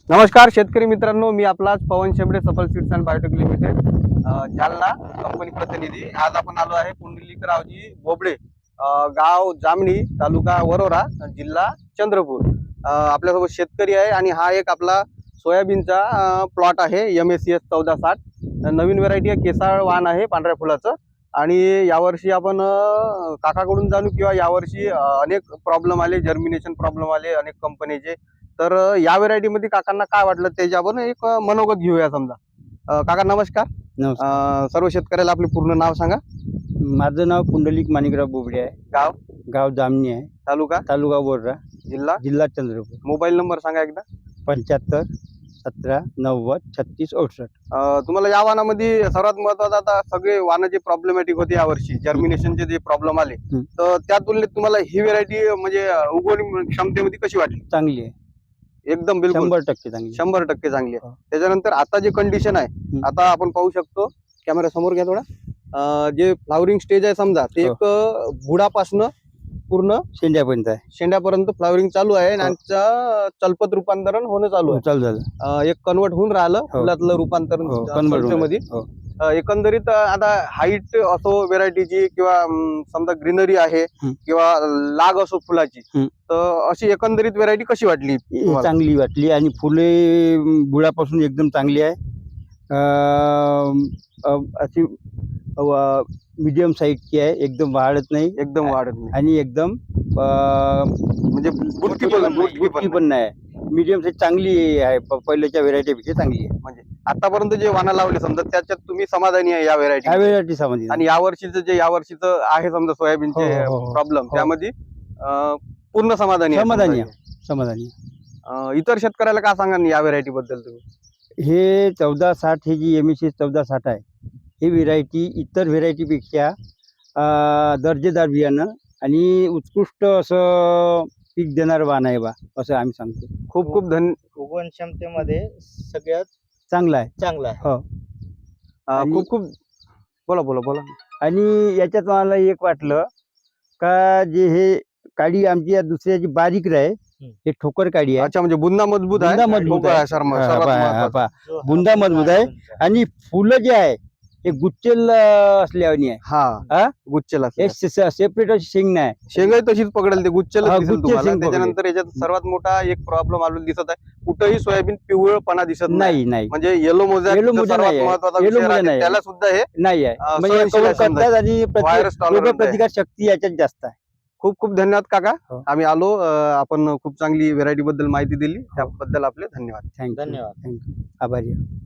नमस्कार शेतकरी मित्रांनो, मी आपलाच पवन शेंबडे, सफल seeds and biotech limited, Jalna company प्रतिनिधी। आज आपण आलो आहे पुंडलिकरावजी बोबडे, गाव जामणी, तालुका वरोरा, जिल्हा चंद्रपूर। आपल्यासोबत शेतकरी आहे आणि हा एक आपला सोयाबीनचा प्लॉट आहे, MSCS 1460 नवीन व्हरायटी आहे, केसाळ वाण आहे पांढऱ्या फुलाचं। आणि यावर्षी आपण काकाकडून जाणू किंवा यावर्षी अनेक प्रॉब्लेम आले, जर्मिनेशन प्रॉब्लेम आले अनेक कंपनीचे। तर या व्हरायटी मध्ये काकांना काय वाटलं त्याच्या आपण एक मनोगत घेऊया समजा। काका नमस्कार। नमस्कार. सर्व शेतकऱ्याला आपले पूर्ण नाव सांगा। माझं नाव पुंडलिक माणिकराव बोबडे आहे. गाव जामणी आहे, तालुका वरोरा, जिल्हा चंद्रपूर. मोबाईल नंबर सांगा एकदा। 75 17 90 36 68. तुम्हाला या वाणामध्ये सर्वात महत्वाचं, आता सगळे वाण जे प्रॉब्लेमॅटिक होते यावर्षी, जर्मिनेशनचे जे प्रॉब्लेम आले, तर त्या तुलनेत तुम्हाला ही व्हरायटी म्हणजे उगवण क्षमतेमध्ये कशी वाटली? चांगली आहे, एकदम बिलकुल 100% चांगली. 100% चांगली आहे। त्याच्यानंतर आता जे कंडिशन आहे, आता आपण पाहू शकतो, कॅमेरा समोर घ्या थोडा, जे फ्लावरिंग स्टेज आहे समजा, ते एक बुडापासून पूर्ण शेंड्यापर्यंत फ्लावरिंग चालू आहे आणि चलपत रूपांतरण होणं चालू आहे, चालू झालं, एक कन्वर्ट होऊन राहिलं फुलातलं रूपांतरण मध्ये। एकंदरीत आता हाईट असो व्हेरायटीची किंवा समजा ग्रीनरी आहे किंवा लाग असो फुलाची, तर अशी एकंदरीत व्हेरायटी कशी वाटली? चांगली वाटली आणि फुले बुडापासून एकदम चांगली आहे. अशी मीडियम साईजची आहे, एकदम वाढत नाही आणि एकदम म्हणजे बुटकी पण नाही, मीडियम साईज चांगली आहे, पहिल्याच्या व्हेरायटीपेक्षा चांगली आहे. म्हणजे आतापर्यंत जे वाणा लावले समजा त्याच्यात तुम्ही समाधानी आहे या व्हेरायटी समाधानी. आणि यावर्षीचं आहे समजा सोयाबीनचे प्रॉब्लेम, त्यामध्ये पूर्ण समाधानी समाधानी. इतर शेतकऱ्याला काय सांगा या व्हेरायटी बद्दल तुम्ही? हे 1460, ही जी MSCS 1460 आहे, ही व्हेरायटी इतर व्हेरायटीपेक्षा दर्जेदार बियाणं आणि उत्कृष्ट असं पीक देणार वाण आहे बा, असं आम्ही सांगतो. खूप खूप उगवण क्षमतेमध्ये सगळ्यात चांगला आहे. हो, खूप खूप बोला. आणि याच्यात मला एक वाटलं का, जे हे काडी आमची या दुसऱ्याची बारीक आहे, हे ठोकर काडी आहे. अच्छा, म्हणजे बुंदा मजबूत आहे, बुंदा मजबूत आहे आणि फुलं जे आहे हे गुच्छेल असल्यावानी आहे. गुच्छेल सेपरेट अशी शेंग नाही, शेंगाई तशीच पकडेल, ते गुच्छेल दिसेल तुम्हाला। शेंग त्याच्यानंतर याच्यात सर्वात मोठा एक प्रॉब्लेम आलेला दिसत आहे, कुठेही सोयाबीन पिवळपणा दिसत नाही, म्हणजे येलो मोजा त्याला सुद्धा हे नाही आहे, म्हणजे आणि प्रतिकार शक्ती याच्यात जास्त आहे. खूप खूप धन्यवाद काका, आम्ही आलो, आपण खूप चांगली व्हेरायटी बद्दल माहिती दिली, त्याबद्दल आपले धन्यवाद. थँक्यू, आभारी आहे.